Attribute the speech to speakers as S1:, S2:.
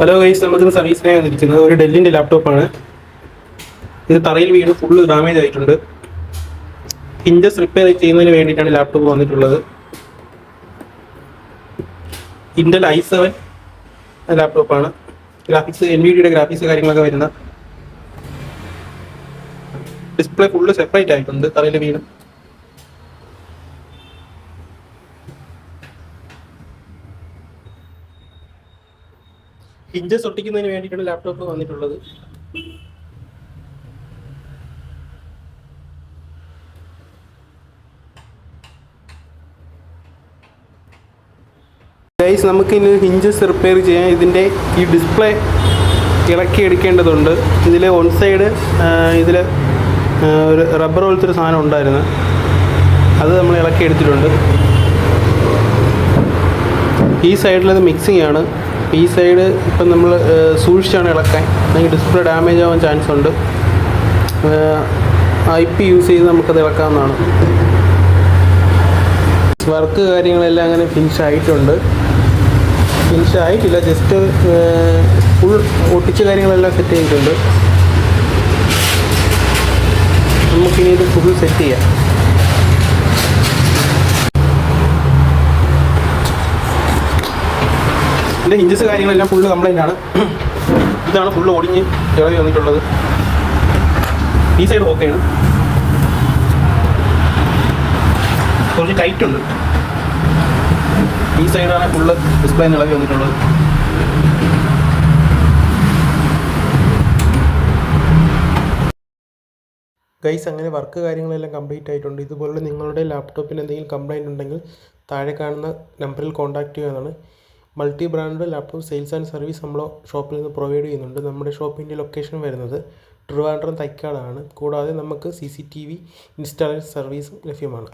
S1: Hello guys, നമുക്ക് സർവീസിനായി വന്നിരിക്കുന്നത് ഒരു ഡെല്ലിൻ്റെ ലാപ്ടോപ്പാണ്. ഇത് തറയിൽ വീണ് ഫുള്ള് ഡാമേജ് ആയിട്ടുണ്ട്. ഹിഞ്ചസ് റിപ്പയർ ചെയ്യുന്നതിന് വേണ്ടിയിട്ടാണ് ലാപ്ടോപ്പ് വന്നിട്ടുള്ളത്. ഇന്റൽ i7 ലാപ്ടോപ്പാണ്. ഗ്രാഫിക്സ് NVIDIA ഗ്രാഫിക്സ് കാര്യങ്ങളൊക്കെ വരുന്ന. ഡിസ്പ്ലേ ഫുള്ള് സെപ്പറേറ്റ് ആയിട്ടുണ്ട് തറയിൽ വീണ്. ഹിഞ്ചസ് ഒട്ടിക്കുന്നതിന് വേണ്ടിയിട്ടാണ് ലാപ്ടോപ്പ് വന്നിട്ടുള്ളത്. ഗൈസ്, നമുക്കിനി ഹിഞ്ചസ് റിപ്പയർ ചെയ്യാൻ ഇതിൻ്റെ ഈ ഡിസ്പ്ലേ ഇളക്കി എടുക്കേണ്ടതുണ്ട്. ഇതിൽ വൺ സൈഡ് ഇതിൽ ഒരു റബ്ബർ പോലത്തെ ഒരു സാധനം ഉണ്ടായിരുന്നു, അത് നമ്മൾ ഇളക്കി എടുത്തിട്ടുണ്ട്. ഈ സൈഡിലത് മിക്സിംഗ് ആണ്. ഈ സൈഡ് ഇപ്പം നമ്മൾ സൂക്ഷിച്ചാണ് ഇളക്കാൻ, അല്ലെങ്കിൽ ഡിസ്പ്ലേ ഡാമേജ് ആവാൻ ചാൻസ് ഉണ്ട്. IP യൂസ് ചെയ്ത് നമുക്കത് ഇളക്കാവുന്നതാണ്. വർക്ക് കാര്യങ്ങളെല്ലാം അങ്ങനെ ഫിനിഷ് ആയിട്ടുണ്ട്. ഫിനിഷ് ആയിട്ടില്ല, ജസ്റ്റ് ഫുൾ ഒട്ടിച്ച കാര്യങ്ങളെല്ലാം സെറ്റ് ചെയ്തിട്ടുണ്ട്. നമുക്കിനി ഇത് ഫുൾ സെറ്റ് ചെയ്യാം. ഇതിൻ്റെ ഹിഞ്ചസ് കാര്യങ്ങളെല്ലാം ഫുള്ള് കംപ്ലൈൻ്റ് ആണ്. ഇതാണ് ഫുള്ള് ഒടിഞ്ഞ് ഇളകി വന്നിട്ടുള്ളത്. ഈ സൈഡ് ഓക്കെയാണ്, കുറച്ച് ടൈറ്റ് ഉണ്ട്. ഈ സൈഡാണ് ഫുള്ള് ഡിസ്പ്ലേ ഇളകി വന്നിട്ടുള്ളത്. ഗൈസ്, അങ്ങനെ വർക്ക് കാര്യങ്ങളെല്ലാം കംപ്ലീറ്റ് ആയിട്ടുണ്ട്. ഇതുപോലെ നിങ്ങളുടെ ലാപ്ടോപ്പിന് എന്തെങ്കിലും കംപ്ലൈൻറ്റ് ഉണ്ടെങ്കിൽ താഴെ കാണുന്ന നമ്പറിൽ കോൺടാക്റ്റ് ചെയ്യുന്നതാണ്. Multi brand laptop sales and service നമ്മൾ ഷോപ്പിൽ നിന്ന് പ്രൊവൈഡ് ചെയ്യുന്നുണ്ട്. നമ്മുടെ ഷോപ്പിൻ്റെ ലൊക്കേഷൻ വരുന്നത് ട്രിവാൻഡ്രം തൈക്കാടാണ്. കൂടാതെ നമുക്ക് CCTV ഇൻസ്റ്റാളേഷൻ സർവീസും ലഭ്യമാണ്.